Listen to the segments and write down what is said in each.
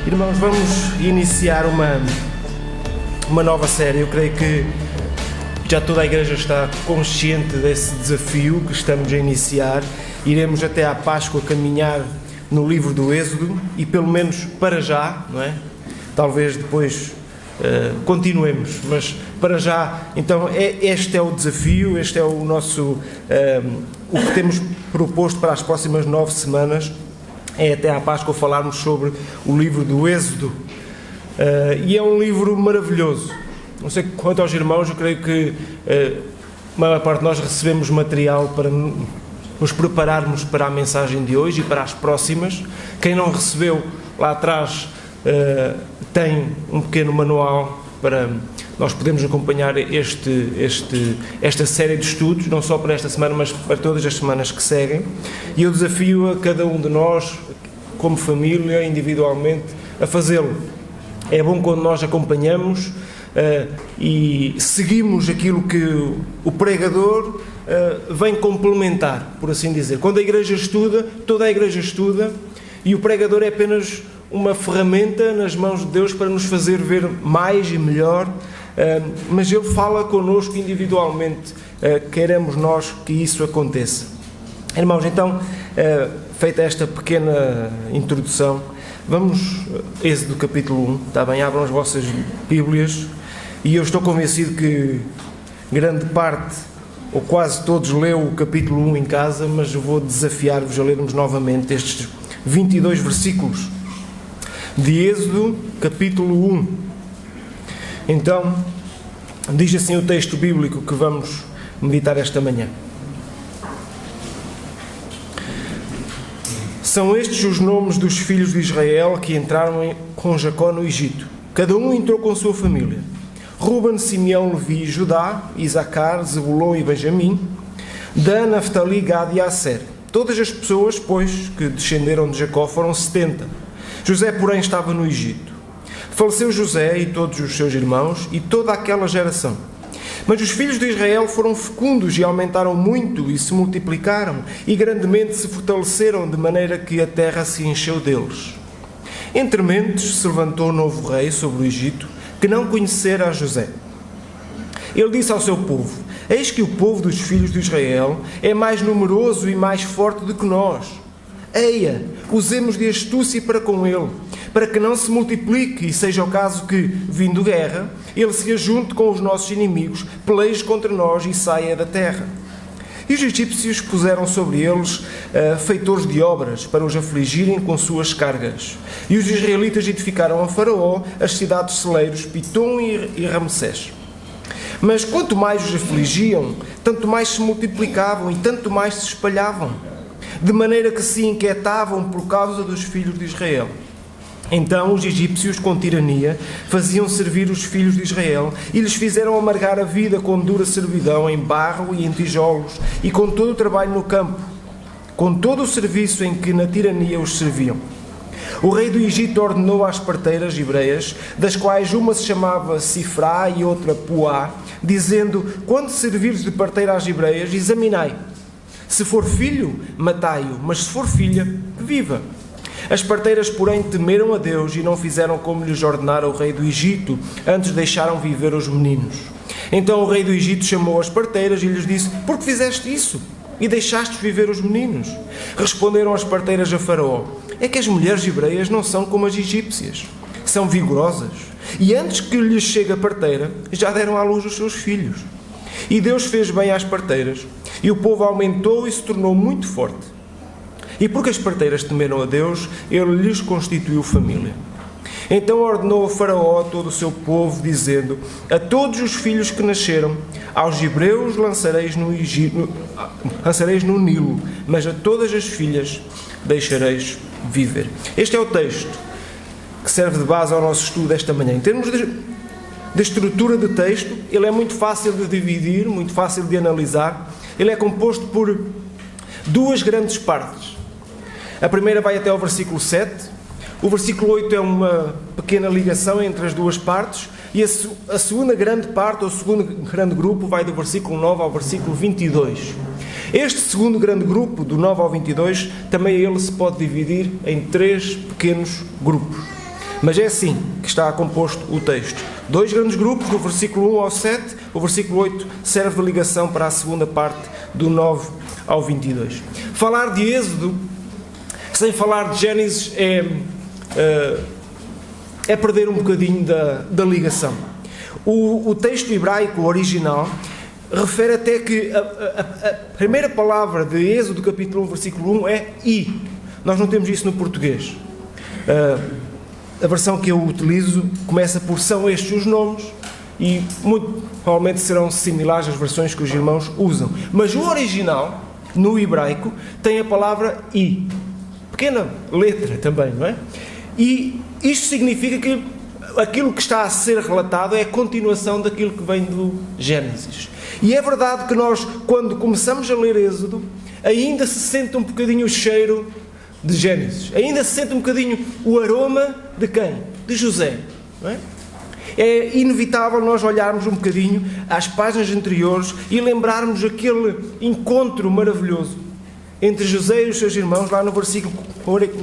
Irmãos, vamos iniciar uma nova série. Eu creio que já toda a igreja está consciente desse desafio que estamos a iniciar. Iremos até à Páscoa caminhar no livro do Êxodo e pelo menos para já, não é? Talvez depois continuemos, mas para já, então este é o desafio, este é o nosso, o que temos proposto para as próximas 9 semanas, é até à Páscoa falarmos sobre o livro do Êxodo, e é um livro maravilhoso. Não sei quanto aos irmãos, eu creio que a maior parte de nós recebemos material para nos prepararmos para a mensagem de hoje e para as próximas. Quem não recebeu, lá atrás tem um pequeno manual para nós podermos acompanhar esta série de estudos, não só para esta semana, mas para todas as semanas que seguem. E eu desafio a cada um de nós, como família, individualmente, a fazê-lo. É bom quando nós acompanhamos e seguimos aquilo que o pregador vem complementar, por assim dizer. Quando a igreja estuda, toda a igreja estuda, e o pregador é apenas uma ferramenta nas mãos de Deus para nos fazer ver mais e melhor, mas Ele fala connosco individualmente, queremos nós que isso aconteça. Irmãos, então, feita esta pequena introdução, vamos, Êxodo capítulo 1, está bem? Abram as vossas Bíblias, e eu estou convencido que grande parte, ou quase todos, leu o capítulo 1 em casa, mas eu vou desafiar-vos a lermos novamente estes 22 versículos de Êxodo, capítulo 1. Então, diz assim o texto bíblico que vamos meditar esta manhã. São estes os nomes dos filhos de Israel que entraram com Jacó no Egito. Cada um entrou com sua família. Ruben, Simeão, Levi, Judá, Isacar, Zebulon e Benjamim, Dan, Naftali, Gad e Asser. Todas as pessoas, pois, que descenderam de Jacó foram 70. José, porém, estava no Egito. Faleceu José e todos os seus irmãos e toda aquela geração. Mas os filhos de Israel foram fecundos e aumentaram muito e se multiplicaram e grandemente se fortaleceram, de maneira que a terra se encheu deles. Entre mentes se levantou um novo rei sobre o Egito, que não conhecera a José. Ele disse ao seu povo: eis que o povo dos filhos de Israel é mais numeroso e mais forte do que nós. Eia, usemos de astúcia para com ele, para que não se multiplique e seja o caso que, vindo guerra, ele se ajunte com os nossos inimigos, peleje contra nós e saia da terra. E os egípcios puseram sobre eles feitores de obras para os afligirem com suas cargas. E os israelitas edificaram a Faraó as cidades celeiros Pitom e Ramsés. Mas quanto mais os afligiam, tanto mais se multiplicavam e tanto mais se espalhavam, de maneira que se inquietavam por causa dos filhos de Israel. Então os egípcios, com tirania, faziam servir os filhos de Israel e lhes fizeram amargar a vida com dura servidão em barro e em tijolos e com todo o trabalho no campo, com todo o serviço em que na tirania os serviam. O rei do Egito ordenou às parteiras hebreias, das quais uma se chamava Sifrá e outra Puá, dizendo: quando servires de parteira às hebreias, examinai. Se for filho, matai-o, mas se for filha, que viva. As parteiras, porém, temeram a Deus e não fizeram como lhes ordenara o rei do Egito, antes deixaram viver os meninos. Então o rei do Egito chamou as parteiras e lhes disse: por que fizeste isso? E deixaste viver os meninos? Responderam as parteiras a Faraó: é que as mulheres hebreias não são como as egípcias, são vigorosas, e antes que lhes chegue a parteira, já deram à luz os seus filhos. E Deus fez bem às parteiras, e o povo aumentou e se tornou muito forte. E porque as parteiras temeram a Deus, ele lhes constituiu família. Então ordenou a Faraó a todo o seu povo, dizendo: a todos os filhos que nasceram, aos hebreus lançareis no Nilo, mas a todas as filhas deixareis viver. Este é o texto que serve de base ao nosso estudo esta manhã. Em termos de estrutura de texto, ele é muito fácil de dividir, muito fácil de analisar. Ele é composto por duas grandes partes. A primeira vai até ao versículo 7. O versículo 8 é uma pequena ligação entre as duas partes. E a segunda grande parte, ou o segundo grande grupo, vai do versículo 9 ao versículo 22. Este segundo grande grupo, do 9 ao 22, também ele se pode dividir em 3 pequenos grupos. Mas é assim que está composto o texto. 2 grandes grupos, do versículo 1 ao 7, o versículo 8 serve de ligação para a segunda parte, do 9 ao 22. Falar de Êxodo, sem falar de Gênesis, é perder um bocadinho da ligação. O texto hebraico original refere até que a primeira palavra de Êxodo, capítulo 1, versículo 1, é I. Nós não temos isso no português. A versão que eu utilizo começa por são estes os nomes e muito provavelmente serão similares às versões que os irmãos usam. Mas o original, no hebraico, tem a palavra I. Pequena letra também, não é? E isto significa que aquilo que está a ser relatado é a continuação daquilo que vem do Gênesis. E é verdade que nós, quando começamos a ler Êxodo, ainda se sente um bocadinho o cheiro de Gênesis. Ainda se sente um bocadinho o aroma de quem? De José. Não é? É inevitável nós olharmos um bocadinho às páginas anteriores e lembrarmos aquele encontro maravilhoso entre José e os seus irmãos, lá no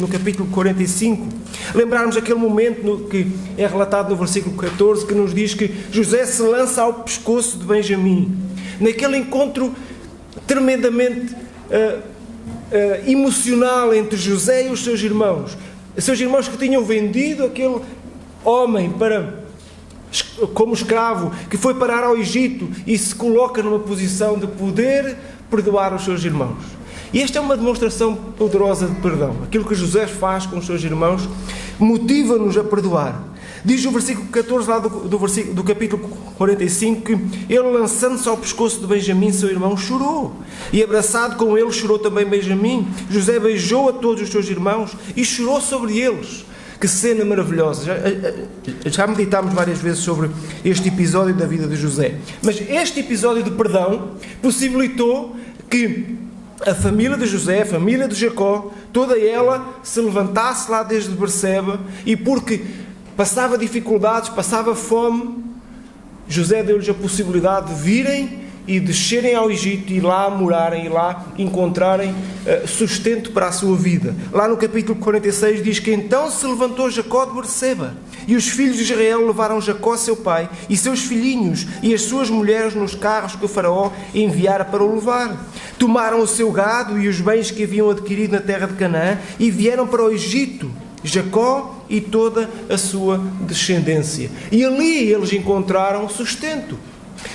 capítulo 45. Lembrarmos aquele momento que é relatado no versículo 14, que nos diz que José se lança ao pescoço de Benjamim. Naquele encontro tremendamente emocional entre José e os seus irmãos que tinham vendido aquele homem como escravo, que foi parar ao Egito e se coloca numa posição de poder perdoar os seus irmãos. E esta é uma demonstração poderosa de perdão. Aquilo que José faz com os seus irmãos motiva-nos a perdoar. Diz o versículo 14 lá do capítulo 45 que ele, lançando-se ao pescoço de Benjamim, seu irmão, chorou. E abraçado com ele chorou também Benjamim. José beijou a todos os seus irmãos e chorou sobre eles. Que cena maravilhosa. Já meditámos várias vezes sobre este episódio da vida de José. Mas este episódio de perdão possibilitou que a família de José, a família de Jacó, toda ela se levantasse lá desde Berseba, e porque passava dificuldades, passava fome, José deu-lhes a possibilidade de virem e descerem ao Egito e lá morarem e lá encontrarem sustento para a sua vida. Lá no capítulo 46 diz que então se levantou Jacó de Berseba e os filhos de Israel levaram Jacó seu pai e seus filhinhos e as suas mulheres nos carros que o faraó enviara para o levar. Tomaram o seu gado e os bens que haviam adquirido na terra de Canaã e vieram para o Egito, Jacó e toda a sua descendência. E ali eles encontraram sustento.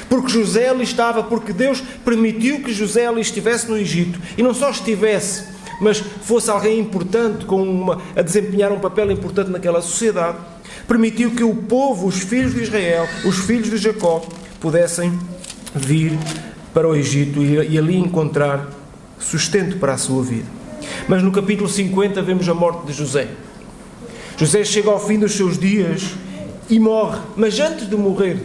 Porque José ali estava, porque Deus permitiu que José ali estivesse no Egito. E não só estivesse, mas fosse alguém importante, a desempenhar um papel importante naquela sociedade. Permitiu que o povo, os filhos de Israel, os filhos de Jacó, pudessem vir para o Egito e ali encontrar sustento para a sua vida. Mas no capítulo 50 vemos a morte de José. José chega ao fim dos seus dias e morre. Mas antes de morrer,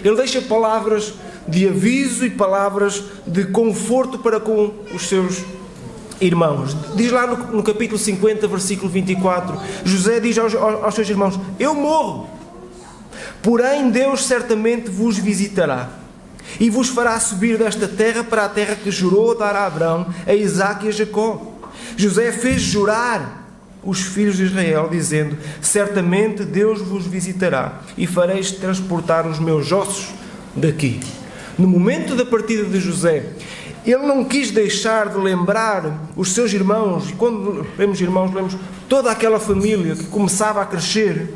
ele deixa palavras de aviso e palavras de conforto para com os seus irmãos. Diz lá no capítulo 50, versículo 24, José diz aos seus irmãos: eu morro, porém Deus certamente vos visitará e vos fará subir desta terra para a terra que jurou dar a Abraão, a Isaque e a Jacó. José fez jurar os filhos de Israel, dizendo: certamente Deus vos visitará e fareis transportar os meus ossos daqui. No momento da partida de José, ele não quis deixar de lembrar os seus irmãos, e quando vemos irmãos, vemos toda aquela família que começava a crescer,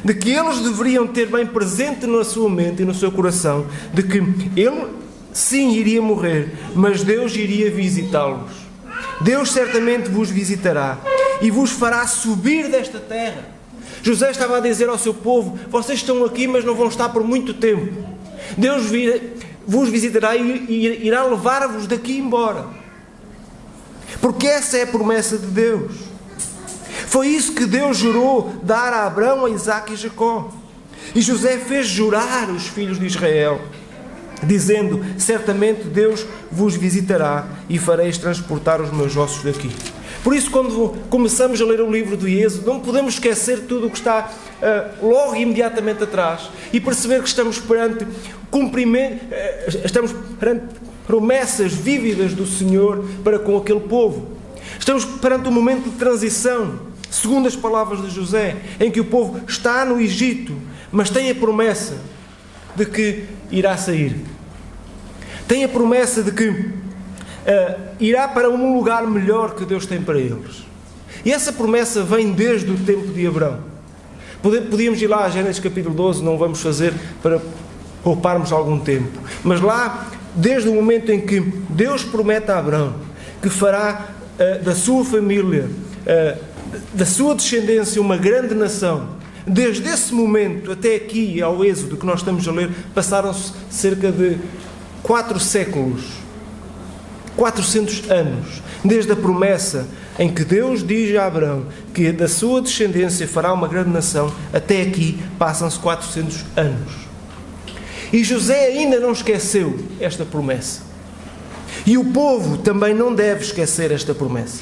de que eles deveriam ter bem presente na sua mente e no seu coração, de que ele sim iria morrer, mas Deus iria visitá-los. Deus certamente vos visitará e vos fará subir desta terra. José estava a dizer ao seu povo: vocês estão aqui, mas não vão estar por muito tempo. Deus vos visitará e irá levar-vos daqui embora. Porque essa é a promessa de Deus. Foi isso que Deus jurou dar a Abraão, a Isaque e a Jacó. E José fez jurar os filhos de Israel, dizendo: certamente Deus vos visitará e fareis transportar os meus ossos daqui. Por isso, quando começamos a ler o livro do Êxodo, não podemos esquecer tudo o que está logo e imediatamente atrás e perceber que estamos perante cumprimento, estamos perante promessas vívidas do Senhor para com aquele povo. Estamos perante um momento de transição, segundo as palavras de José, em que o povo está no Egito, mas tem a promessa de que irá sair. Tem a promessa de que irá para um lugar melhor que Deus tem para eles. E essa promessa vem desde o tempo de Abraão. Podíamos ir lá a Gênesis capítulo 12, não vamos fazer para pouparmos algum tempo. Mas lá, desde o momento em que Deus promete a Abraão que fará da sua família, da sua descendência, uma grande nação, desde esse momento até aqui, ao Êxodo que nós estamos a ler, passaram-se cerca de 4 séculos, 400 anos, desde a promessa em que Deus diz a Abraão que da sua descendência fará uma grande nação, até aqui passam-se 400 anos. E José ainda não esqueceu esta promessa. E o povo também não deve esquecer esta promessa.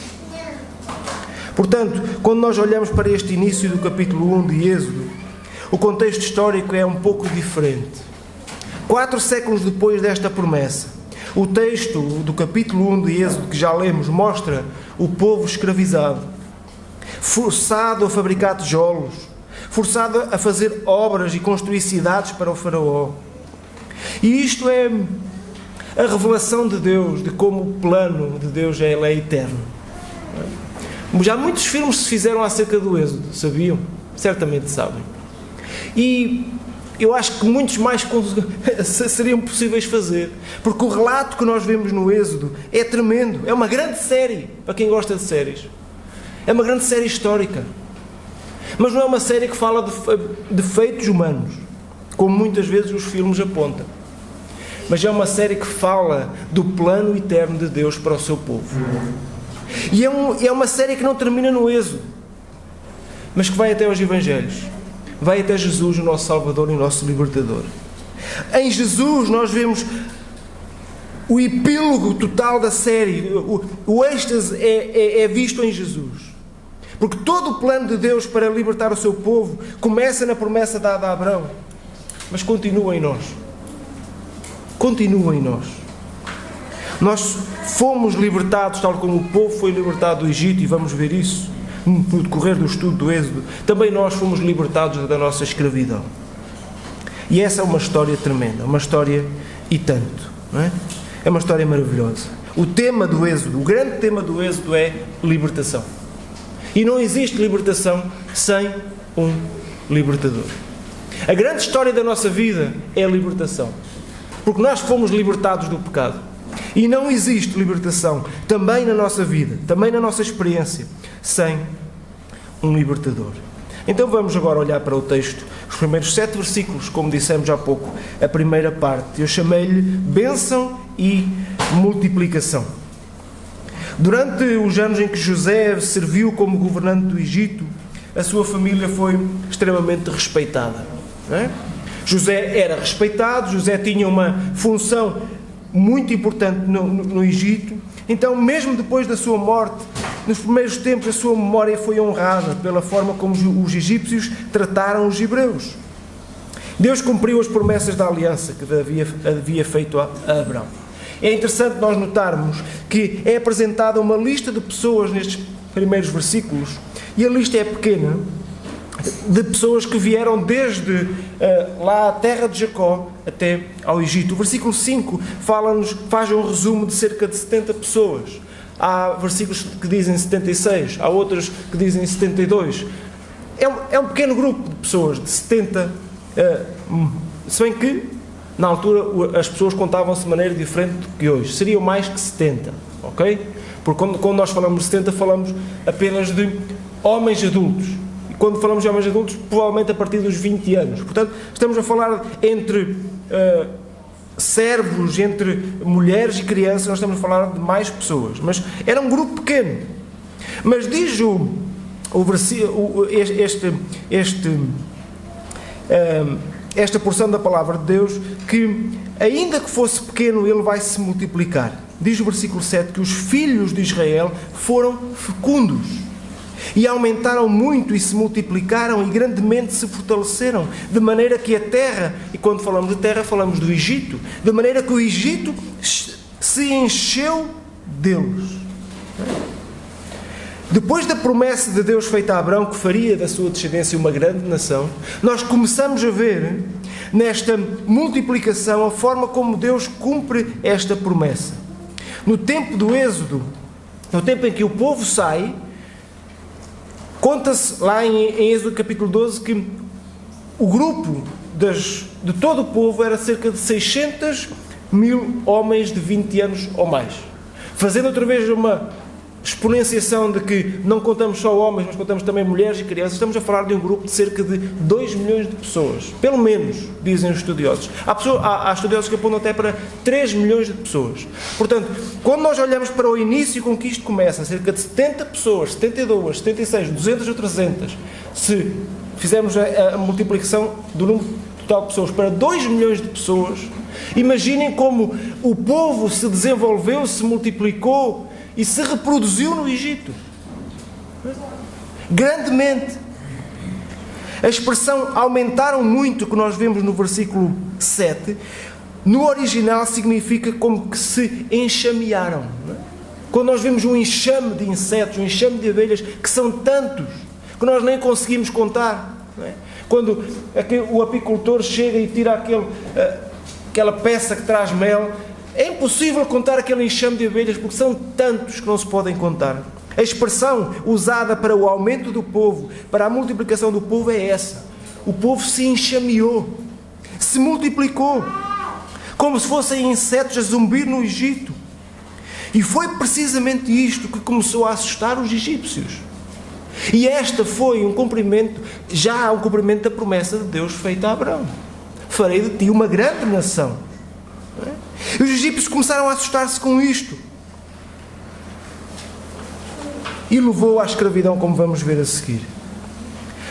Portanto, quando nós olhamos para este início do capítulo 1 de Êxodo, o contexto histórico é um pouco diferente. 4 séculos depois desta promessa, o texto do capítulo 1 de Êxodo, que já lemos, mostra o povo escravizado, forçado a fabricar tijolos, forçado a fazer obras e construir cidades para o faraó. E isto é a revelação de Deus, de como o plano de Deus é eterno. Já muitos filmes se fizeram acerca do Êxodo, sabiam? Certamente sabem. E eu acho que muitos mais seriam possíveis fazer, porque o relato que nós vemos no Êxodo é tremendo, é uma grande série, para quem gosta de séries. É uma grande série histórica. Mas não é uma série que fala de feitos humanos, como muitas vezes os filmes apontam. Mas é uma série que fala do plano eterno de Deus para o seu povo. E é uma série que não termina no Êxodo, mas que vai até aos Evangelhos. Vai até Jesus, o nosso Salvador e o nosso Libertador. Em Jesus nós vemos o epílogo total da série. O êxtase é visto em Jesus. Porque todo o plano de Deus para libertar o seu povo começa na promessa dada a Abraão, mas continua em nós. Continua em nós. Nós fomos libertados, tal como o povo foi libertado do Egito, e vamos ver isso no decorrer do estudo do Êxodo. Também nós fomos libertados da nossa escravidão. E essa é uma história tremenda, uma história e tanto, não é? É uma história maravilhosa. O tema do Êxodo, o grande tema do Êxodo é libertação. E não existe libertação sem um libertador. A grande história da nossa vida é a libertação. Porque nós fomos libertados do pecado. E não existe libertação também na nossa vida, também na nossa experiência, sem um libertador. Então vamos agora olhar para o texto, os primeiros 7 versículos, como dissemos há pouco, a primeira parte. Eu chamei-lhe bênção e multiplicação. Durante os anos em que José serviu como governante do Egito, a sua família foi extremamente respeitada, não é? José era respeitado, José tinha uma função muito importante no Egito. Então, mesmo depois da sua morte, nos primeiros tempos, a sua memória foi honrada pela forma como os egípcios trataram os hebreus. Deus cumpriu as promessas da aliança que havia feito a Abraão. É interessante nós notarmos que é apresentada uma lista de pessoas nestes primeiros versículos, e a lista é pequena, de pessoas que vieram desde lá à terra de Jacó até ao Egito. O versículo 5 faz um resumo de cerca de 70 pessoas. Há versículos que dizem 76, há outros que dizem 72. É um pequeno grupo de pessoas, de 70, se bem que na altura as pessoas contavam-se de maneira diferente do que hoje. Seriam mais que 70, ok? Porque quando nós falamos de 70, falamos apenas de homens adultos. Quando falamos de homens adultos, provavelmente a partir dos 20 anos. Portanto, estamos a falar entre servos, entre mulheres e crianças, nós estamos a falar de mais pessoas. Mas era um grupo pequeno. Mas diz esta porção da palavra de Deus que, ainda que fosse pequeno, ele vai se multiplicar. Diz o versículo 7 que os filhos de Israel foram fecundos. E aumentaram muito e se multiplicaram e grandemente se fortaleceram, de maneira que a terra, e quando falamos de terra falamos do Egito, de maneira que o Egito se encheu deles. Depois da promessa de Deus feita a Abraão, que faria da sua descendência uma grande nação, nós começamos a ver nesta multiplicação a forma como Deus cumpre esta promessa. No tempo do Êxodo, no tempo em que o povo sai, conta-se lá em Êxodo capítulo 12 que o grupo de todo o povo era cerca de 600.000 homens de 20 anos ou mais. Fazendo outra vez uma exponenciação de que não contamos só homens, mas contamos também mulheres e crianças, estamos a falar de um grupo de cerca de 2 milhões de pessoas. Pelo menos, dizem os estudiosos. Há estudiosos que apontam até para 3 milhões de pessoas. Portanto, quando nós olhamos para o início com que isto começa, cerca de 70 pessoas, 72, 76, 200 ou 300, se fizermos a multiplicação do número total de pessoas para 2 milhões de pessoas, imaginem como o povo se desenvolveu, se multiplicou e se reproduziu no Egito. Grandemente. A expressão aumentaram muito, que nós vemos no versículo 7, no original significa como que se enxamearam. Quando nós vemos um enxame de insetos, um enxame de abelhas, que são tantos, que nós nem conseguimos contar. Quando o apicultor chega e tira aquela peça que traz mel, é impossível contar aquele enxame de abelhas, porque são tantos que não se podem contar. A expressão usada para o aumento do povo, para a multiplicação do povo é essa. O povo se enxameou, se multiplicou, como se fossem insetos a zumbir no Egito. E foi precisamente isto que começou a assustar os egípcios. E esta foi um cumprimento da promessa de Deus feita a Abraão. Farei de ti uma grande nação. E os egípcios começaram a assustar-se com isto. E levou à escravidão, como vamos ver a seguir.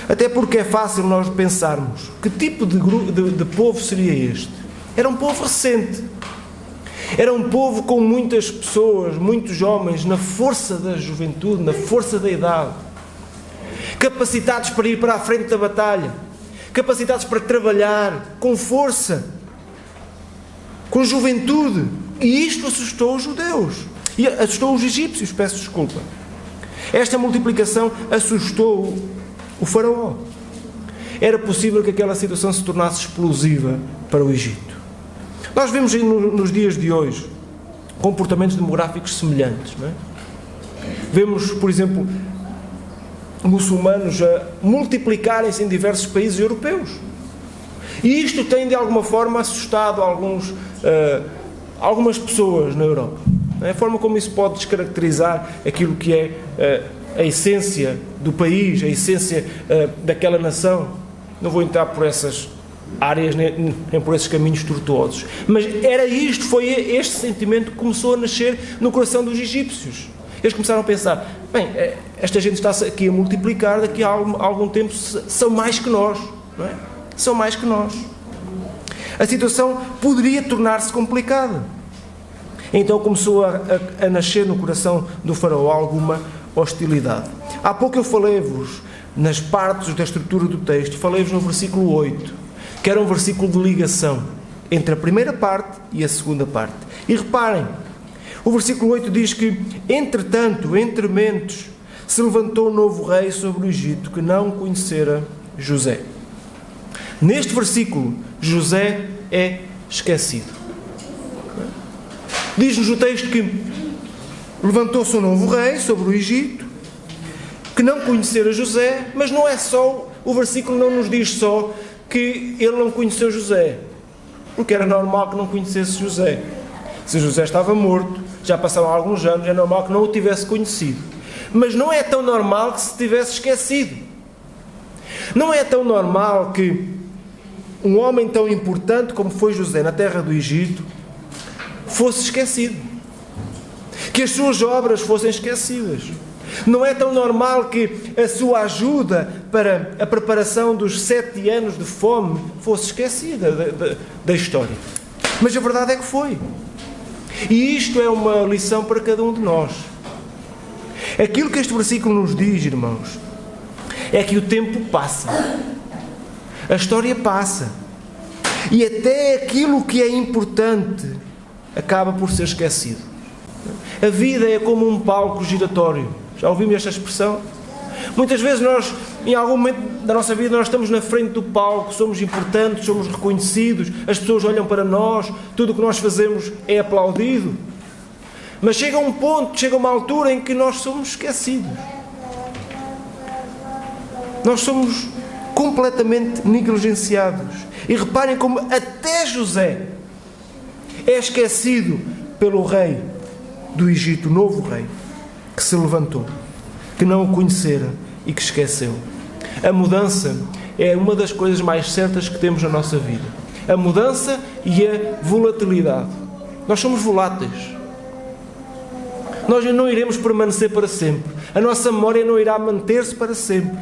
Até porque é fácil nós pensarmos que tipo de povo seria este. Era um povo recente. Era um povo com muitas pessoas, muitos homens, na força da juventude, na força da idade. Capacitados para ir para a frente da batalha. Capacitados para trabalhar com força, com juventude. E isto assustou os judeus. E assustou os egípcios, peço desculpa. Esta multiplicação assustou o faraó. Era possível que aquela situação se tornasse explosiva para o Egito. Nós vemos nos dias de hoje comportamentos demográficos semelhantes, não é? Vemos, por exemplo, muçulmanos a multiplicarem-se em diversos países europeus. E isto tem, de alguma forma, assustado algumas pessoas na Europa. A forma como isso pode descaracterizar aquilo que é a essência do país, a essência daquela nação. Não vou entrar por essas áreas nem por esses caminhos tortuosos. Mas foi este sentimento que começou a nascer no coração dos egípcios. Eles começaram a pensar, bem, esta gente está aqui a multiplicar, daqui a algum tempo são mais que nós, não é? São mais que nós. A situação poderia tornar-se complicada. Então começou a nascer no coração do faraó alguma hostilidade. Há pouco eu falei-vos, nas partes da estrutura do texto, falei-vos no versículo 8, que era um versículo de ligação entre a primeira parte e a segunda parte. E reparem, o versículo 8 diz que, entretanto, entre mentes, se levantou um novo rei sobre o Egito, que não conhecera José. Neste versículo, José é esquecido. Diz-nos o texto que levantou-se um novo rei sobre o Egito, que não conhecera José, mas não é só, o versículo não nos diz só que ele não conheceu José, porque era normal que não conhecesse José. Se José estava morto, já passaram alguns anos, é normal que não o tivesse conhecido. Mas não é tão normal que se tivesse esquecido. Não é tão normal que um homem tão importante como foi José na terra do Egito fosse esquecido. Que as suas obras fossem esquecidas. Não é tão normal que a sua ajuda para a preparação dos 7 anos de fome fosse esquecida da história. Mas a verdade é que foi. E isto é uma lição para cada um de nós. Aquilo que este versículo nos diz, irmãos, é que o tempo passa. A história passa. E até aquilo que é importante acaba por ser esquecido. A vida é como um palco giratório. Já ouvimos esta expressão? Muitas vezes nós, em algum momento da nossa vida, nós estamos na frente do palco, somos importantes, somos reconhecidos, as pessoas olham para nós, tudo o que nós fazemos é aplaudido. Mas chega um ponto, chega uma altura em que nós somos esquecidos. Nós somos completamente negligenciados. E reparem como até José é esquecido pelo rei do Egito, o novo rei, que se levantou, que não o conhecera e que esqueceu. A mudança é uma das coisas mais certas que temos na nossa vida. A mudança e a volatilidade. Nós somos voláteis. Nós não iremos permanecer para sempre. A nossa memória não irá manter-se para sempre.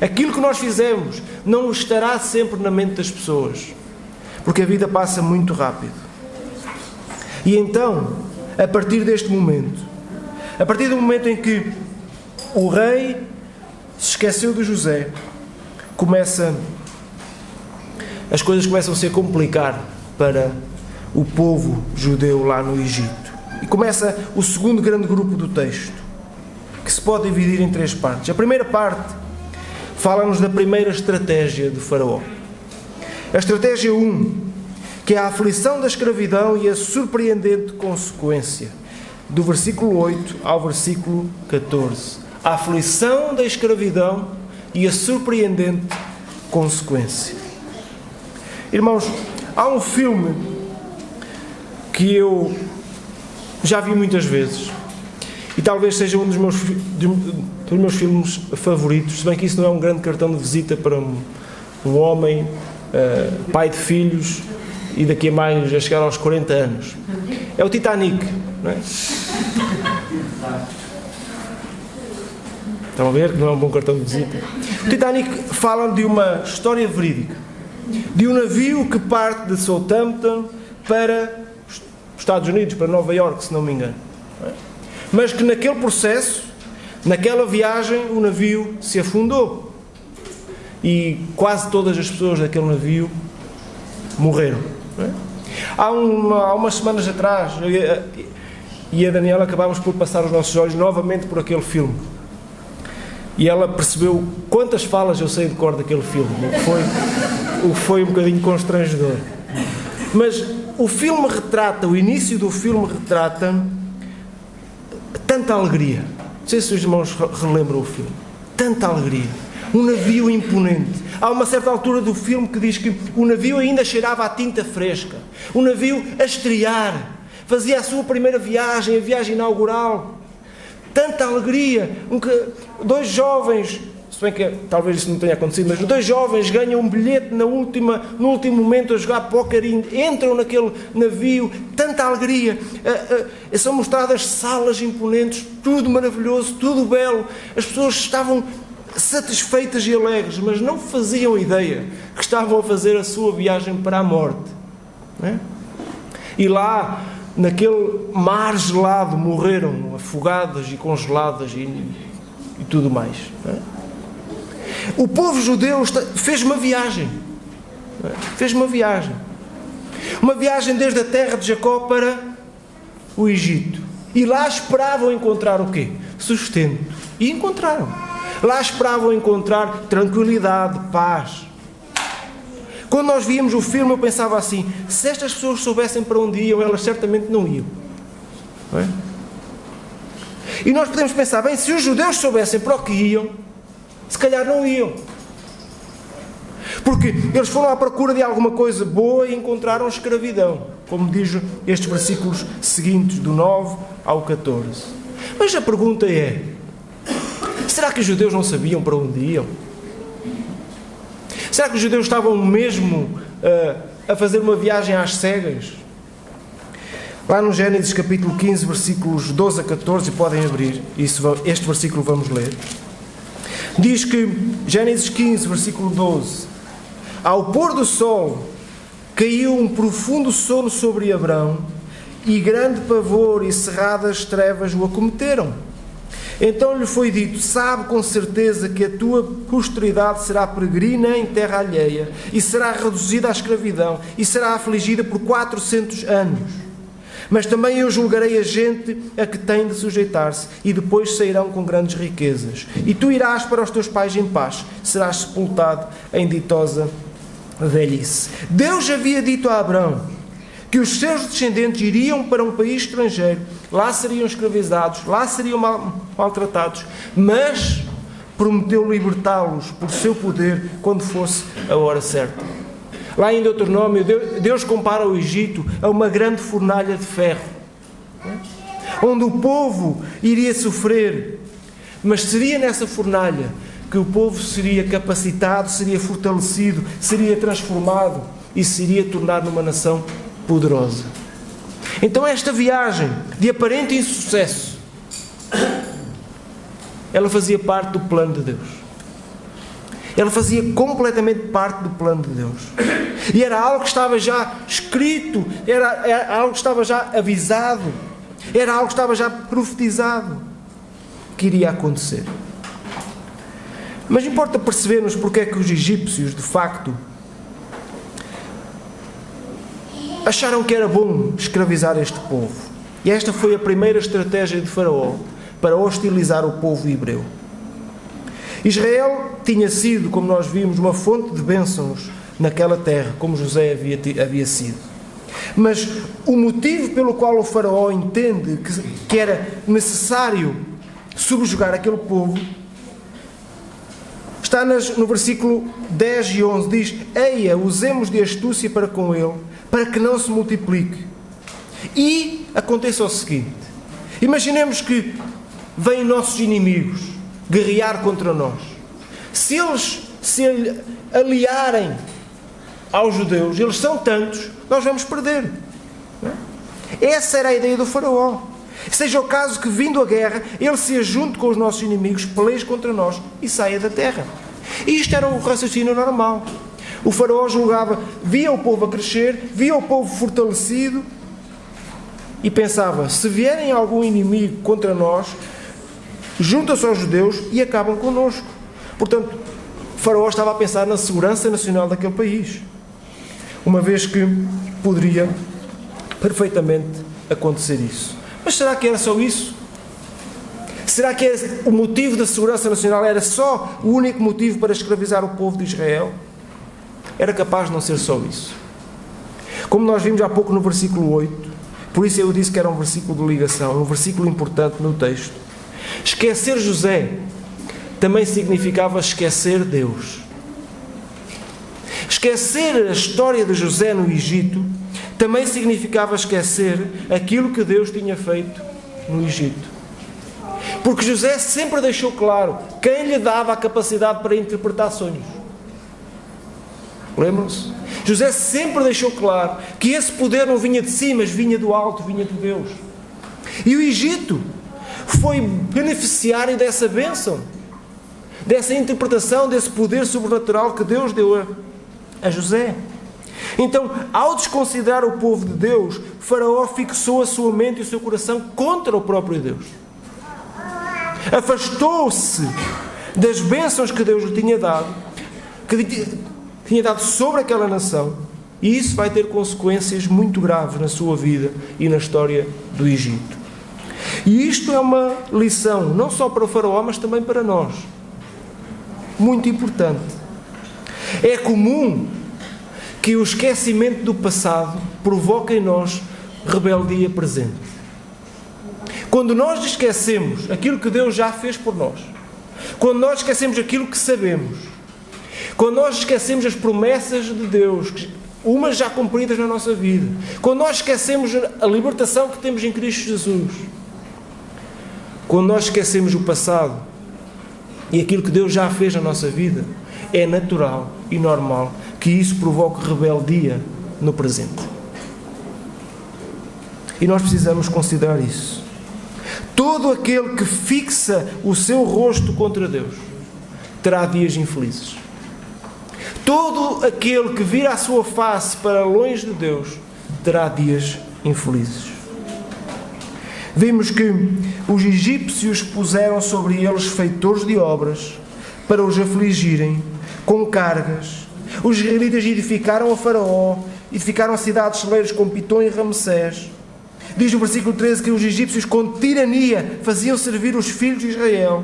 Aquilo que nós fizemos não estará sempre na mente das pessoas, porque a vida passa muito rápido. E então, a partir deste momento, a partir do momento em que o rei se esqueceu de José, as coisas começam-se a complicar para o povo judeu lá no Egito. E começa o segundo grande grupo do texto, que se pode dividir em 3 partes. A primeira parte fala-nos da primeira estratégia de Faraó. A estratégia 1, que é a aflição da escravidão e a surpreendente consequência. Do versículo 8 ao versículo 14. A aflição da escravidão e a surpreendente consequência. Irmãos, há um filme que eu já vi muitas vezes e talvez seja um dos meus filmes favoritos, se bem que isso não é um grande cartão de visita para um homem, pai de filhos e daqui a chegar aos 40 anos. É o Titanic, não é? Estão a ver que não é um bom cartão de visita? O Titanic fala de uma história verídica, de um navio que parte de Southampton para os Estados Unidos, para Nova Iorque, se não me engano. Mas que naquele processo, naquela viagem, o navio se afundou. E quase todas as pessoas daquele navio morreram. Há umas semanas atrás, eu e a Daniela acabámos por passar os nossos olhos novamente por aquele filme. E ela percebeu quantas falas eu sei de cor daquele filme. O que foi um bocadinho constrangedor. Mas o início do filme retrata tanta alegria. Não sei se os irmãos relembram o filme. Tanta alegria. Um navio imponente. Há uma certa altura do filme que diz que o navio ainda cheirava a tinta fresca. O navio a estrear. Fazia a sua primeira viagem, a viagem inaugural. Tanta alegria. 2 jovens, se bem que talvez isso não tenha acontecido, mas 2 jovens ganham um bilhete no último momento a jogar póquer e entram naquele navio. Tanta alegria. São mostradas salas imponentes, tudo maravilhoso, tudo belo. As pessoas estavam satisfeitas e alegres, mas não faziam ideia que estavam a fazer a sua viagem para a morte. Não é? E lá, naquele mar gelado, morreram afogadas e congeladas e tudo mais. Não é? O povo judeu fez uma viagem. Não é? Fez uma viagem. Uma viagem desde a terra de Jacó para o Egito. E lá esperavam encontrar o quê? Sustento. E encontraram. Lá esperavam encontrar tranquilidade, paz. Quando nós víamos o filme, eu pensava assim: se estas pessoas soubessem para onde iam, elas certamente não iam. Não é? E nós podemos pensar, bem, se os judeus soubessem para o que iam, se calhar não iam. Porque eles foram à procura de alguma coisa boa e encontraram escravidão, como diz estes versículos seguintes, do 9 ao 14. Mas a pergunta é: será que os judeus não sabiam para onde iam? Será que os judeus estavam mesmo a fazer uma viagem às cegas? Lá no Gênesis capítulo 15, versículos 12 a 14, podem abrir, este versículo vamos ler. Diz que, Gênesis 15, versículo 12: ao pôr do sol, caiu um profundo sono sobre Abrão, e grande pavor e cerradas trevas o acometeram. Então lhe foi dito: sabe com certeza que a tua posteridade será peregrina em terra alheia, e será reduzida à escravidão, e será afligida por 400 anos. Mas também eu julgarei a gente a que tem de sujeitar-se, e depois sairão com grandes riquezas. E tu irás para os teus pais em paz, serás sepultado em ditosa velhice. Deus havia dito a Abraão que os seus descendentes iriam para um país estrangeiro, lá seriam escravizados, lá seriam maltratados, mas prometeu libertá-los por seu poder quando fosse a hora certa. Lá em Deuteronômio, Deus compara o Egito a uma grande fornalha de ferro, onde o povo iria sofrer, mas seria nessa fornalha que o povo seria capacitado, seria fortalecido, seria transformado e se iria tornar numa nação poderosa. Então esta viagem de aparente insucesso, ela fazia parte do plano de Deus. Ela fazia completamente parte do plano de Deus. E era algo que estava já escrito, era algo que estava já avisado, era algo que estava já profetizado que iria acontecer. Mas importa percebermos porque é que os egípcios, de facto, acharam que era bom escravizar este povo. E esta foi a primeira estratégia de Faraó para hostilizar o povo hebreu. Israel tinha sido, como nós vimos, uma fonte de bênçãos naquela terra, como José havia sido. Mas o motivo pelo qual o Faraó entende que era necessário subjugar aquele povo está no versículo 10 e 11. Diz: eia, usemos de astúcia para com ele, para que não se multiplique. E aconteça o seguinte: imaginemos que vêm nossos inimigos guerrear contra nós. Se eles se aliarem aos judeus, eles são tantos, nós vamos perder. Essa era a ideia do Faraó. Seja o caso que, vindo a guerra, ele se ajunte com os nossos inimigos, peleje contra nós e saia da terra. E isto era o raciocínio normal. O Faraó julgava, via o povo a crescer, via o povo fortalecido e pensava: se vierem algum inimigo contra nós, juntam-se aos judeus e acabam connosco. Portanto, o Faraó estava a pensar na segurança nacional daquele país, uma vez que poderia perfeitamente acontecer isso. Mas será que era só isso? Será que o motivo da segurança nacional era só o único motivo para escravizar o povo de Israel? Era capaz de não ser só isso. Como nós vimos há pouco no versículo 8, por isso eu disse que era um versículo de ligação, um versículo importante no texto. Esquecer José também significava esquecer Deus. Esquecer a história de José no Egito também significava esquecer aquilo que Deus tinha feito no Egito. Porque José sempre deixou claro quem lhe dava a capacidade para interpretar sonhos. Lembram-se? José sempre deixou claro que esse poder não vinha de si, mas vinha do alto, vinha de Deus. E o Egito foi beneficiário dessa bênção, dessa interpretação, desse poder sobrenatural que Deus deu a José. Então, ao desconsiderar o povo de Deus, Faraó fixou a sua mente e o seu coração contra o próprio Deus. Afastou-se das bênçãos que Deus lhe tinha dado, que tinha dado sobre aquela nação, e isso vai ter consequências muito graves na sua vida e na história do Egito. E isto é uma lição, não só para o Faraó, mas também para nós. Muito importante. É comum que o esquecimento do passado provoque em nós rebeldia presente. Quando nós esquecemos aquilo que Deus já fez por nós, quando nós esquecemos aquilo que sabemos, quando nós esquecemos as promessas de Deus, umas já cumpridas na nossa vida, quando nós esquecemos a libertação que temos em Cristo Jesus, quando nós esquecemos o passado e aquilo que Deus já fez na nossa vida, é natural e normal que isso provoque rebeldia no presente. E nós precisamos considerar isso. Todo aquele que fixa o seu rosto contra Deus terá dias infelizes. Todo aquele que vira a sua face para longe de Deus terá dias infelizes. Vimos que os egípcios puseram sobre eles feitores de obras para os afligirem com cargas. Os israelitas edificaram a Faraó, edificaram cidades celeiras com Pitom e Ramsés. Diz no versículo 13 que os egípcios com tirania faziam servir os filhos de Israel.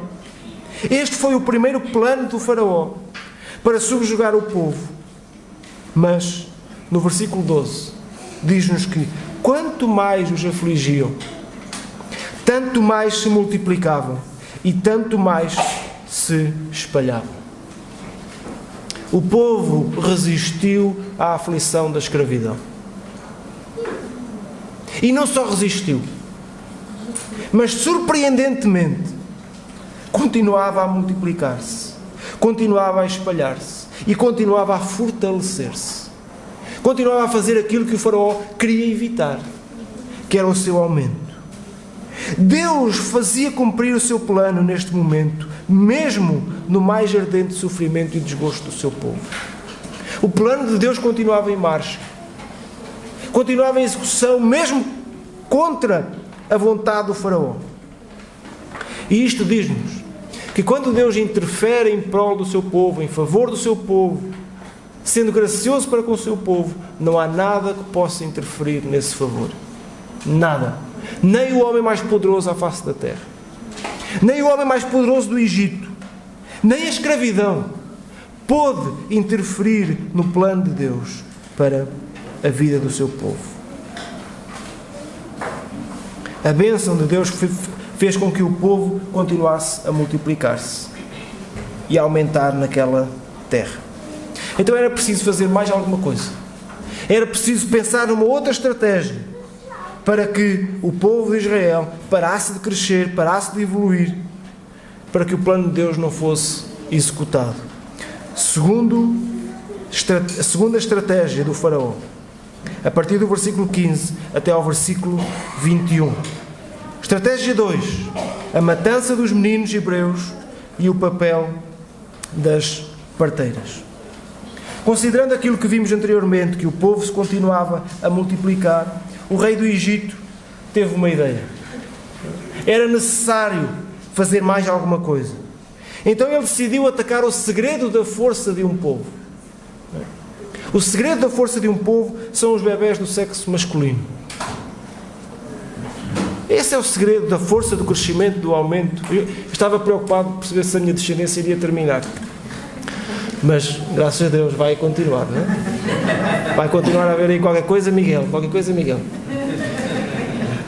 Este foi o primeiro plano do faraó para subjugar o povo. Mas, no versículo 12, diz-nos que quanto mais os afligiam, tanto mais se multiplicavam e tanto mais se espalhavam. O povo resistiu à aflição da escravidão. E não só resistiu, mas surpreendentemente continuava a multiplicar-se, continuava a espalhar-se e continuava a fortalecer-se. Continuava a fazer aquilo que o faraó queria evitar, que era o seu aumento. Deus fazia cumprir o seu plano neste momento, mesmo no mais ardente sofrimento e desgosto do seu povo. O plano de Deus continuava em marcha, continuava em execução, mesmo contra a vontade do faraó. E isto diz-nos que quando Deus interfere em prol do seu povo, em favor do seu povo, sendo gracioso para com o seu povo, não há nada que possa interferir nesse favor. Nada. Nem o homem mais poderoso à face da terra, nem o homem mais poderoso do Egito, nem a escravidão pôde interferir no plano de Deus para a vida do seu povo. A bênção de Deus fez com que o povo continuasse a multiplicar-se e a aumentar naquela terra. Então era preciso fazer mais alguma coisa. Era preciso pensar numa outra estratégia para que o povo de Israel parasse de crescer, parasse de evoluir, para que o plano de Deus não fosse executado. A segunda estratégia do faraó, a partir do versículo 15 até ao versículo 21. Estratégia 2, a matança dos meninos hebreus e o papel das parteiras. Considerando aquilo que vimos anteriormente, que o povo se continuava a multiplicar, o rei do Egito teve uma ideia. Era necessário fazer mais alguma coisa. Então ele decidiu atacar o segredo da força de um povo. O segredo da força de um povo são os bebés do sexo masculino. Esse é o segredo da força, do crescimento, do aumento. Eu estava preocupado por perceber se a minha descendência iria terminar. Mas, graças a Deus, vai continuar, não é? Vai continuar a haver aí qualquer coisa, Miguel.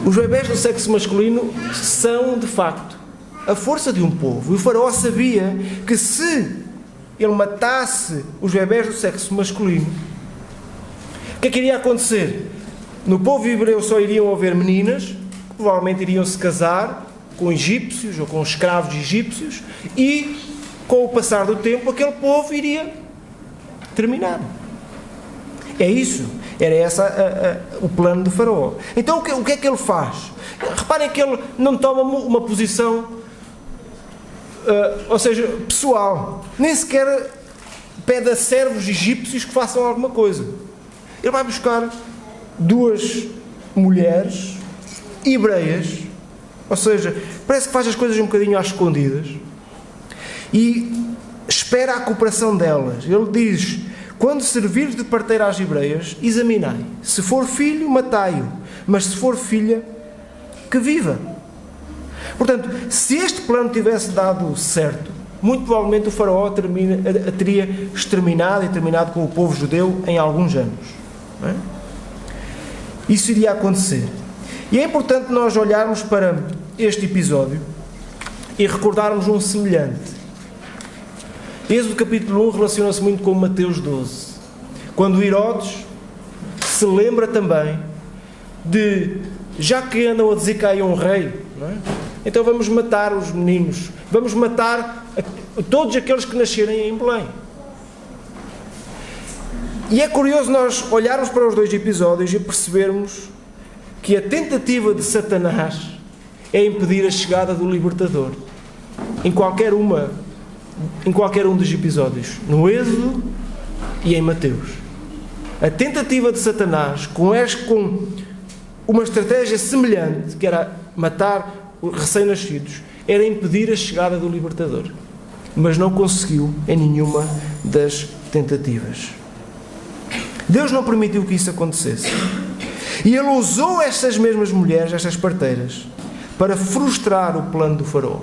Os bebés do sexo masculino são, de facto, a força de um povo. E o faraó sabia que se ele matasse os bebés do sexo masculino, o que é que iria acontecer? No povo hebreu só iriam haver meninas, que provavelmente iriam se casar com egípcios ou com escravos egípcios, e com o passar do tempo aquele povo iria terminar. É isso. Era esse o plano do faraó. Então o que é que ele faz? Reparem que ele não toma uma posição, ou seja, pessoal. Nem sequer pede a servos egípcios que façam alguma coisa. Ele vai buscar duas mulheres hebreias, ou seja, parece que faz as coisas um bocadinho às escondidas, e espera a cooperação delas. Ele diz: quando servires de parteira às hebreias, examinai. Se for filho, matai-o. Mas se for filha, que viva. Portanto, se este plano tivesse dado certo, muito provavelmente o faraó teria exterminado e terminado com o povo judeu em alguns anos. Não é? Isso iria acontecer. E é importante nós olharmos para este episódio e recordarmos um semelhante. Êxodo capítulo 1 relaciona-se muito com Mateus 12, quando Herodes se lembra também de, já que andam a dizer que há um rei, não é? Então vamos matar os meninos, vamos matar todos aqueles que nascerem em Belém. E é curioso nós olharmos para os dois episódios e percebermos que a tentativa de Satanás é impedir a chegada do libertador em qualquer um dos episódios, no Êxodo e em Mateus. A tentativa de Satanás, com uma estratégia semelhante, que era matar os recém-nascidos, era impedir a chegada do libertador. Mas não conseguiu em nenhuma das tentativas. Deus não permitiu que isso acontecesse. E ele usou estas mesmas mulheres, estas parteiras, para frustrar o plano do faraó.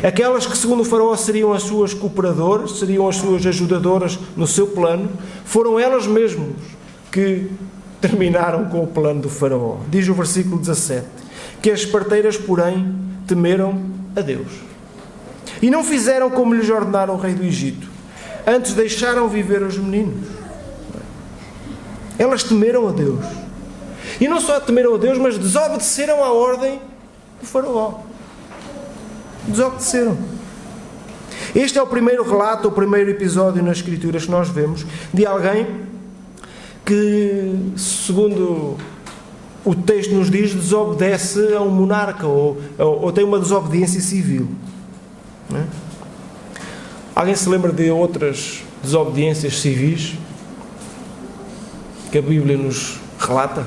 Aquelas que, segundo o faraó, seriam as suas cooperadoras, seriam as suas ajudadoras no seu plano, foram elas mesmas que terminaram com o plano do faraó. Diz o versículo 17, que as parteiras, porém, temeram a Deus. E não fizeram como lhes ordenara o rei do Egito. Antes deixaram viver os meninos. Elas temeram a Deus. E não só temeram a Deus, mas desobedeceram à ordem do faraó. Desobedeceram. Este é o primeiro relato, o primeiro episódio nas Escrituras que nós vemos de alguém que, segundo o texto nos diz, desobedece a um monarca ou tem uma desobediência civil. Não é? Alguém se lembra de outras desobediências civis que a Bíblia nos relata?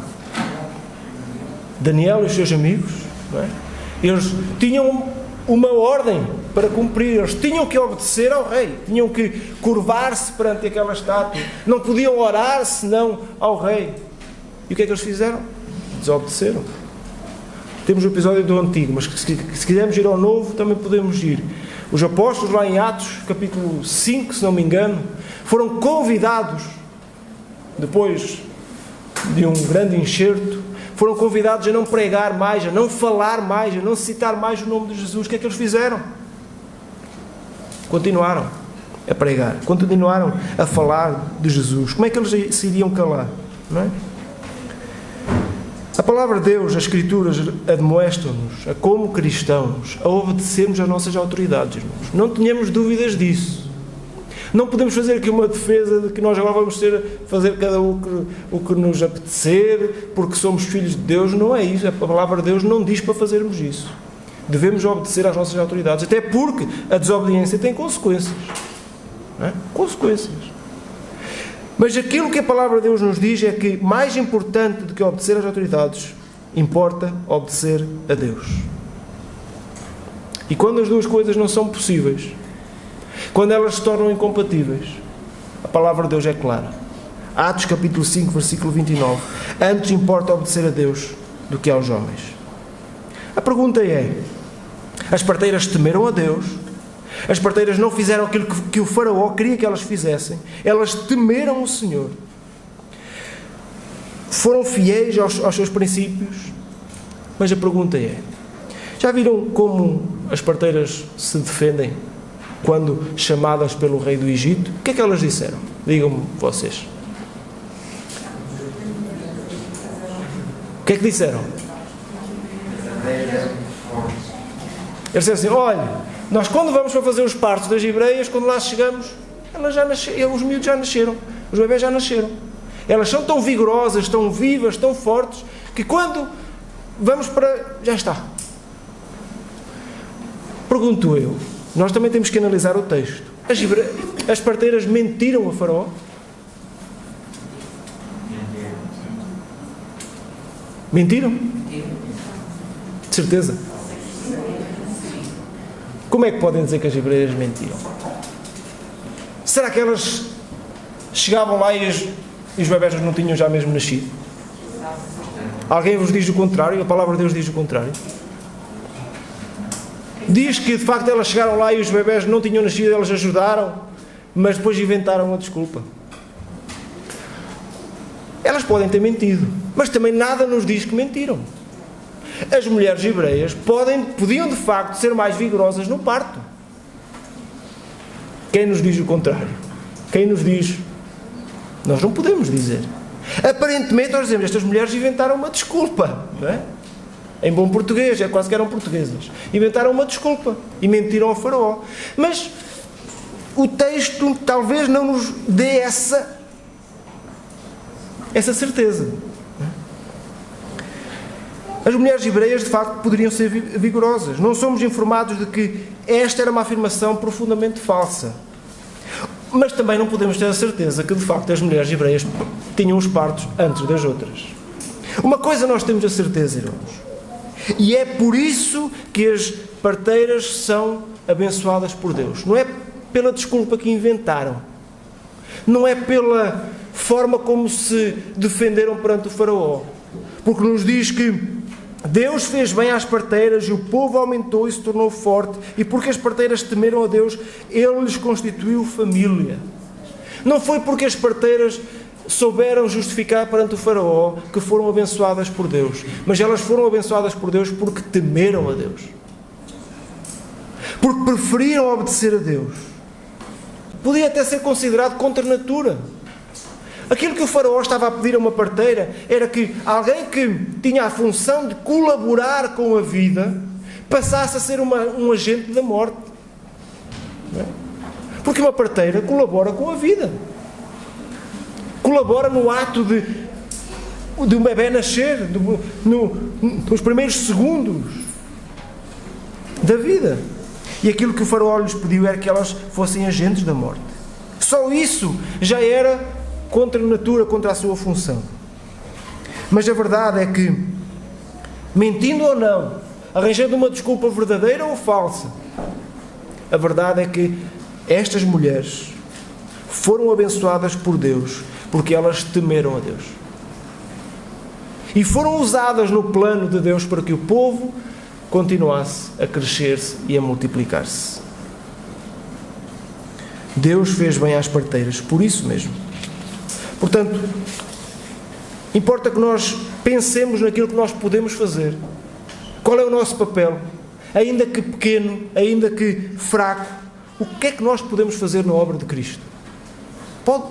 Daniel e os seus amigos, não é? Eles tinham uma ordem para cumprir, eles tinham que obedecer ao rei, tinham que curvar-se perante aquela estátua, não podiam orar senão ao rei. E o que é que eles fizeram? Desobedeceram. Temos o episódio do Antigo, mas se quisermos ir ao Novo, também podemos ir. Os apóstolos, lá em Atos, capítulo 5, se não me engano, foram convidados, depois de um grande enxerto, foram convidados a não pregar mais, a não falar mais, a não citar mais o nome de Jesus. O que é que eles fizeram? Continuaram a pregar, continuaram a falar de Jesus. Como é que eles se iriam calar? Não é? A palavra de Deus, as Escrituras, admoestam-nos, a como cristãos, a obedecermos às nossas autoridades, irmãos. Não tenhamos dúvidas disso. Não podemos fazer aqui uma defesa de que nós agora vamos fazer cada um o que nos apetecer, porque somos filhos de Deus. Não é isso. A palavra de Deus não diz para fazermos isso. Devemos obedecer às nossas autoridades, até porque a desobediência tem consequências. Não é? Consequências. Mas aquilo que a palavra de Deus nos diz é que, mais importante do que obedecer às autoridades, importa obedecer a Deus. E quando as duas coisas não são possíveis, quando elas se tornam incompatíveis, a palavra de Deus é clara. Atos capítulo 5, versículo 29. Antes importa obedecer a Deus do que aos homens. A pergunta é, as parteiras temeram a Deus? As parteiras não fizeram aquilo que o faraó queria que elas fizessem. Elas temeram o Senhor. Foram fiéis aos seus princípios. Mas a pergunta é, já viram como as parteiras se defendem quando chamadas pelo rei do Egito? O que é que elas disseram? Digam-me vocês. O que é que disseram? Eles disseram assim, olha, nós quando vamos para fazer os partos das hebreias, quando lá chegamos, os miúdos já nasceram, os bebés já nasceram. Elas são tão vigorosas, tão vivas, tão fortes, que quando vamos para... já está. Pergunto eu, nós também temos que analisar o texto. As parteiras mentiram a Faraó? Mentiram? De certeza? Como é que podem dizer que as hebreias mentiram? Será que elas chegavam lá e os bebés não tinham já mesmo nascido? Alguém vos diz o contrário? A palavra de Deus diz o contrário. Diz que de facto elas chegaram lá e os bebés não tinham nascido, elas ajudaram, mas depois inventaram uma desculpa. Elas podem ter mentido, mas também nada nos diz que mentiram. As mulheres hebreias podiam de facto ser mais vigorosas no parto. Quem nos diz o contrário? Quem nos diz? Nós não podemos dizer. Aparentemente nós dizemos, estas mulheres inventaram uma desculpa, não é? Em bom português, é quase que eram portuguesas. Inventaram uma desculpa e mentiram ao Faraó. Mas o texto talvez não nos dê essa certeza. As mulheres hebreias, de facto, poderiam ser vigorosas. Não somos informados de que esta era uma afirmação profundamente falsa. Mas também não podemos ter a certeza que, de facto, as mulheres hebreias tinham os partos antes das outras. Uma coisa nós temos a certeza, irmãos. E é por isso que as parteiras são abençoadas por Deus. Não é pela desculpa que inventaram. Não é pela forma como se defenderam perante o Faraó. porque nos diz que Deus fez bem às parteiras e o povo aumentou e se tornou forte, e porque as parteiras temeram a Deus, Ele lhes constituiu família. Não foi porque as parteiras souberam justificar perante o faraó que foram abençoadas por Deus, mas elas foram abençoadas por Deus porque temeram a Deus, porque preferiram obedecer a Deus. Podia até ser considerado contra a natura. Aquilo que o faraó estava a pedir a uma parteira era que alguém que tinha a função de colaborar com a vida passasse a ser um agente da morte. Não é? Porque uma parteira colabora com a vida. Colabora no ato de um bebê nascer, nos primeiros segundos da vida. E aquilo que o faraó lhes pediu era que elas fossem agentes da morte. Só isso já era contra a natura, contra a sua função. Mas a verdade é que, mentindo ou não, arranjando uma desculpa verdadeira ou falsa, a verdade é que estas mulheres foram abençoadas por Deus porque elas temeram a Deus. E foram usadas no plano de Deus para que o povo continuasse a crescer-se e a multiplicar-se. Deus fez bem às parteiras, por isso mesmo. Portanto, importa que nós pensemos naquilo que nós podemos fazer. Qual é o nosso papel? Ainda que pequeno, ainda que fraco, o que é que nós podemos fazer na obra de Cristo?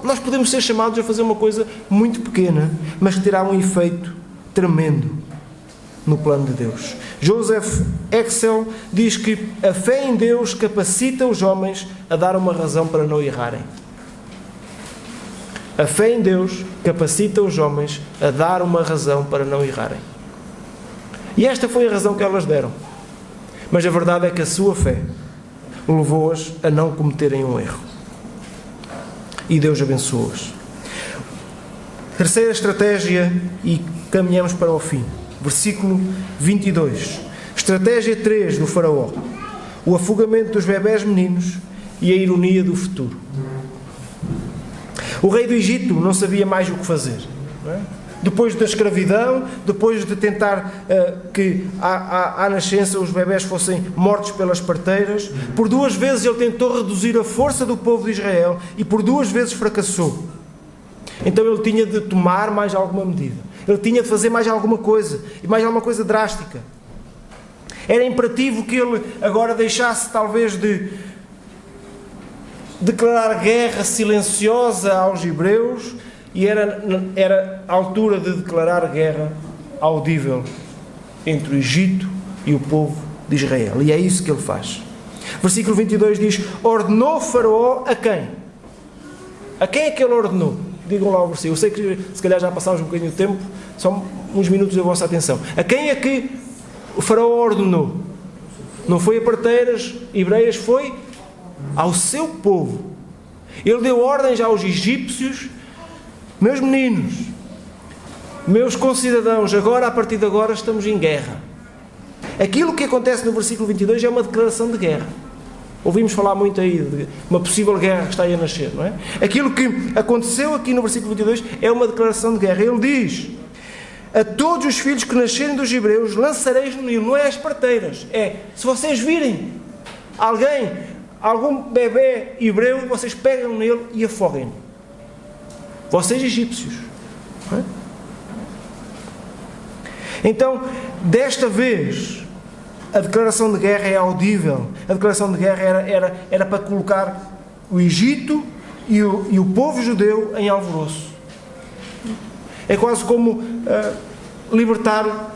Nós podemos ser chamados a fazer uma coisa muito pequena, mas que terá um efeito tremendo no plano de Deus. Joseph Excel diz que a fé em Deus capacita os homens a dar uma razão para não errarem. A fé em Deus capacita os homens a dar uma razão para não errarem. E esta foi a razão que elas deram. Mas a verdade é que a sua fé levou-as a não cometerem um erro. E Deus abençoou-as. Terceira estratégia, e caminhamos para o fim. Versículo 22. Estratégia 3 do faraó. O afogamento dos bebés meninos e a ironia do futuro. O rei do Egito não sabia mais o que fazer. Não é? Depois da escravidão, depois de tentar que à nascença os bebés fossem mortos pelas parteiras, por 2 vezes ele tentou reduzir a força do povo de Israel e por 2 vezes fracassou. Então ele tinha de tomar mais alguma medida. Ele tinha de fazer mais alguma coisa, e mais alguma coisa drástica. Era imperativo que ele agora deixasse talvez de declarar guerra silenciosa aos hebreus, e era a altura de declarar guerra audível entre o Egito e o povo de Israel. E é isso que ele faz. Versículo 22 diz: ordenou Faraó a quem? A quem é que ele ordenou? Digam lá o versículo. Eu sei que se calhar já passámos um bocadinho de tempo, só uns minutos da vossa atenção. A quem é que o Faraó ordenou? Não foi a parteiras hebreias, foi ao seu povo. Ele deu ordens aos egípcios: meus meninos, meus concidadãos, agora, a partir de agora, estamos em guerra. Aquilo que acontece no versículo 22 é uma declaração de guerra. Ouvimos falar muito aí de uma possível guerra que está aí a nascer, não é? Aquilo que aconteceu aqui no versículo 22 é uma declaração de guerra. Ele diz: a todos os filhos que nascerem dos hebreus lançareis no Nilo. Não é as parteiras, é, se vocês virem algum bebê hebreu, vocês pegam nele e afoguem-no. Vocês egípcios. Não é? Então, desta vez, a declaração de guerra é audível. A declaração de guerra era para colocar o Egito e o povo judeu em alvoroço. É quase como libertar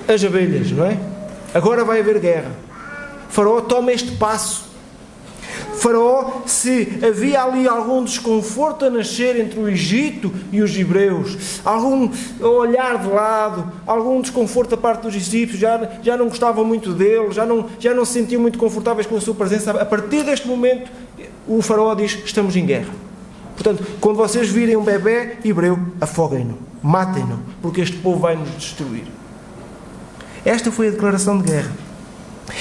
as abelhas, não é? Agora vai haver guerra. Faraó toma este passo. Faraó, se havia ali algum desconforto a nascer entre o Egito e os hebreus, algum olhar de lado, algum desconforto da parte dos egípcios, já não gostavam muito dele, já não se sentiam muito confortáveis com a sua presença, a partir deste momento o faraó diz: estamos em guerra. Portanto, quando vocês virem um bebê hebreu, afoguem-no, matem-no, porque este povo vai nos destruir. Esta foi a declaração de guerra.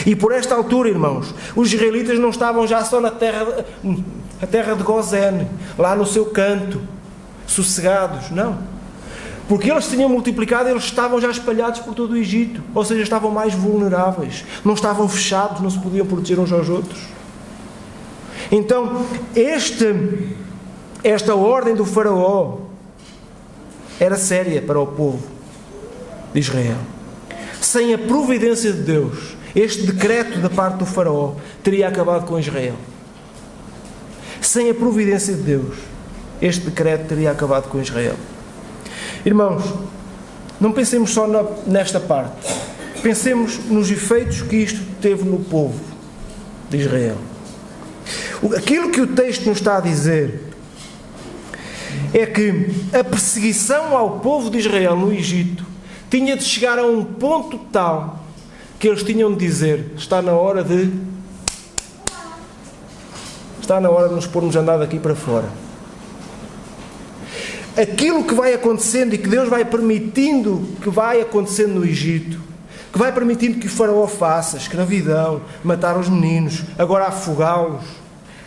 E por esta altura, irmãos, os israelitas não estavam já só na terra de Gozén, lá no seu canto, sossegados, não. Porque eles se tinham multiplicado, eles estavam já espalhados por todo o Egito. Ou seja, estavam mais vulneráveis. Não estavam fechados, não se podiam proteger uns aos outros. Então, esta ordem do faraó era séria para o povo de Israel. Sem a providência de Deus, este decreto da parte do faraó teria acabado com Israel. Sem a providência de Deus, este decreto teria acabado com Israel. Irmãos, não pensemos só nesta parte. Pensemos nos efeitos que isto teve no povo de Israel. Aquilo que o texto nos está a dizer é que a perseguição ao povo de Israel no Egito tinha de chegar a um ponto tal que eles tinham de dizer: está na hora de nos pormos a andar daqui para fora. Aquilo que vai acontecendo e que Deus vai permitindo que vai acontecendo no Egito, que vai permitindo que o faraó faça, escravidão, matar os meninos, agora afogá-los,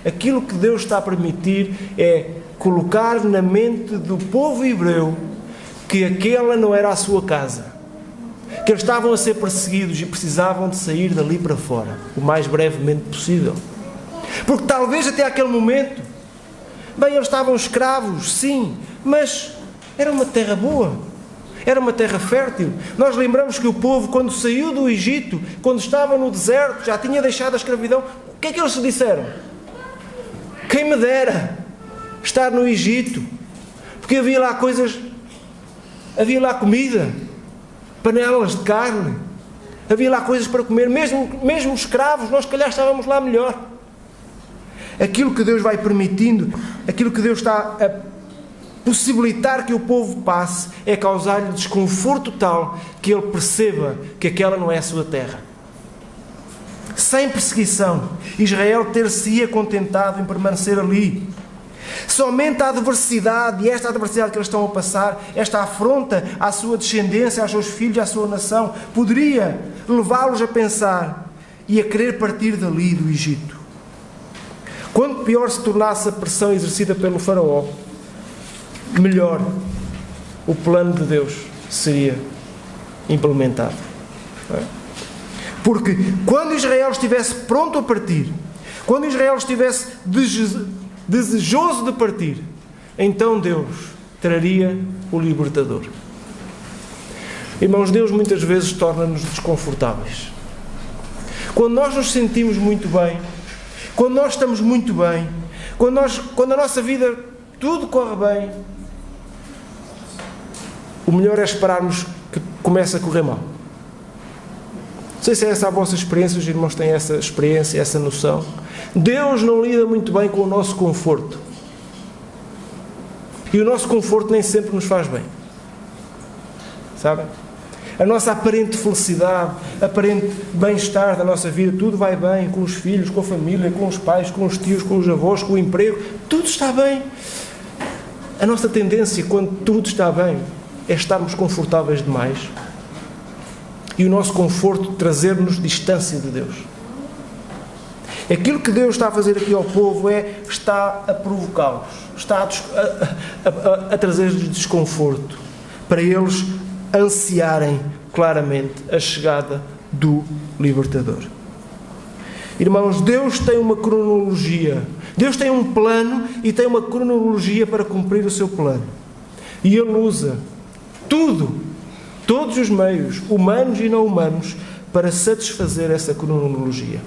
aquilo que Deus está a permitir é colocar na mente do povo hebreu que aquela não era a sua casa, que eles estavam a ser perseguidos e precisavam de sair dali para fora, o mais brevemente possível. Porque talvez até aquele momento, bem, eles estavam escravos, sim, mas era uma terra boa, era uma terra fértil. Nós lembramos que o povo, quando saiu do Egito, quando estava no deserto, já tinha deixado a escravidão. O que é que eles se disseram? Quem me dera estar no Egito, porque havia lá coisas, havia lá comida, panelas de carne, havia lá coisas para comer, mesmo escravos, nós se calhar estávamos lá melhor. Aquilo que Deus vai permitindo, aquilo que Deus está a possibilitar que o povo passe, é causar-lhe desconforto tal que ele perceba que aquela não é a sua terra. Sem perseguição, Israel ter-se-ia contentado em permanecer ali. Somente a adversidade, e esta adversidade que eles estão a passar, esta afronta à sua descendência, aos seus filhos, à sua nação, poderia levá-los a pensar e a querer partir dali, do Egito. Quanto pior se tornasse a pressão exercida pelo faraó, melhor o plano de Deus seria implementado. Porque quando Israel estivesse pronto a partir, quando Israel estivesse desejoso de partir, então Deus traria o libertador. Irmãos, Deus muitas vezes torna-nos desconfortáveis. Quando nós nos sentimos muito bem, quando nós estamos muito bem, quando a nossa vida tudo corre bem, o melhor é esperarmos que comece a correr mal. Não sei se é essa a vossa experiência, os irmãos têm essa experiência, essa noção. Deus não lida muito bem com o nosso conforto. E o nosso conforto nem sempre nos faz bem. Sabem? A nossa aparente felicidade, aparente bem-estar da nossa vida, tudo vai bem com os filhos, com a família, com os pais, com os tios, com os avós, com o emprego, tudo está bem. A nossa tendência, quando tudo está bem, é estarmos confortáveis demais. E o nosso conforto trazer-nos distância de Deus. Aquilo que Deus está a fazer aqui ao povo está a provocá-los, está a trazer-lhes desconforto, para eles ansiarem claramente a chegada do libertador. Irmãos, Deus tem uma cronologia, Deus tem um plano e tem uma cronologia para cumprir o seu plano. E Ele usa todos os meios, humanos e não humanos, para satisfazer essa cronologia.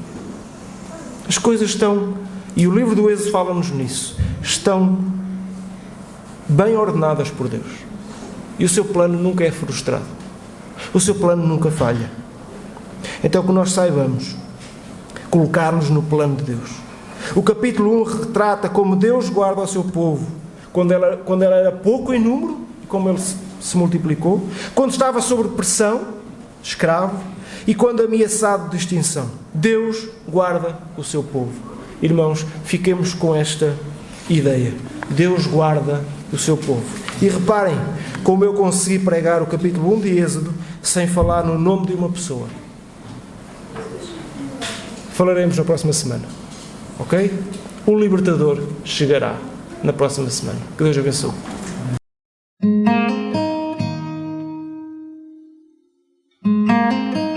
As coisas estão, e o livro do Êxodo fala-nos nisso, estão bem ordenadas por Deus. E o seu plano nunca é frustrado. O seu plano nunca falha. Então que nós saibamos colocar-nos no plano de Deus. O capítulo 1 retrata como Deus guarda o seu povo, quando ela era pouco em número, como ele se multiplicou, quando estava sob pressão, escravo, e quando ameaçado de extinção. Deus guarda o seu povo. Irmãos, fiquemos com esta ideia. Deus guarda o seu povo. E reparem como eu consegui pregar o capítulo 1 de Êxodo sem falar no nome de uma pessoa. Falaremos na próxima semana. Ok? O libertador chegará na próxima semana. Que Deus abençoe. Música